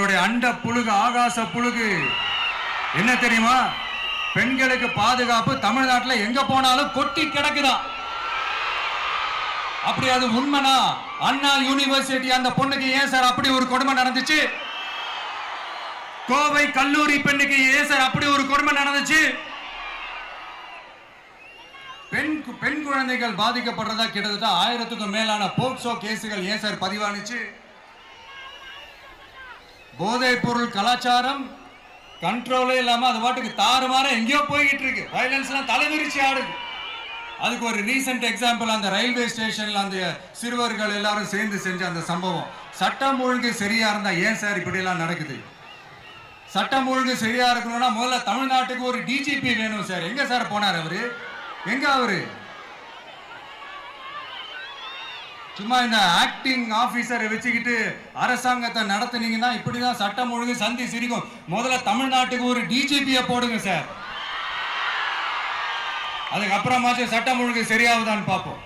உங்களுடைய அண்ட புழுகு ஆகாச புழுகு என்ன தெரியுமா? பெண்களுக்கு பாதுகாப்பு தமிழ்நாட்டில் எங்க போனாலும் கொட்டி கிடக்குதான். அப்படி அது உண்மைனா அண்ணா யூனிவர்சிட்டி அந்த பொண்ணுக்கு ஏன் சார் அப்படி ஒரு கொடுமை நடந்துச்சு? கோவை கல்லூரி பெண்ணுக்கு ஏன் சார் அப்படி ஒரு கொடுமை நடந்துச்சு? பெண் குழந்தைகள் பாதிக்கப்படுறதா கிட்டத்தட்ட 1000க்கும் மேலான போக்சோ கேசுகள் ஏன் சார் பதிவானுச்சு? போதைப் பொருள் கலாச்சாரம் கண்ட்ரோலே இல்லாம அது பாட்டுக்கு தாறுமாற எங்கேயோ போய்கிட்டு இருக்கு. வயலன்ஸ்லாம் தலைவிரிச்சு ஆடுது. அதுக்கு ஒரு ரீசெண்ட் எக்ஸாம்பிள் அந்த ரயில்வே ஸ்டேஷன்ல அந்த சிறுவர்கள் எல்லாரும் சேர்ந்து செஞ்ச அந்த சம்பவம். சட்டம் ஒழுங்கு சரியா இருந்தா ஏன் சார் இப்படி எல்லாம் நடக்குது? சட்டம் ஒழுங்கு சரியா இருக்கணும்னா முதல்ல தமிழ்நாட்டுக்கு ஒரு டிஜிபி வேணும் சார். எங்க சார் போனார் அவரு? எங்க அவரு? சும்மா இந்த ஆக்டிங் ஆபீசரை வச்சுக்கிட்டு அரசாங்கத்தை நடத்துனீங்கன்னா இப்படிதான் சட்டம் ஒழுங்கு சந்தி சிரிக்கும். முதல்ல தமிழ்நாட்டுக்கு ஒரு டிஜிபியை போடுங்க சார். அதுக்கப்புறமாச்சும் சட்டம் ஒழுங்கு சரியாகுதான்னு பார்ப்போம்.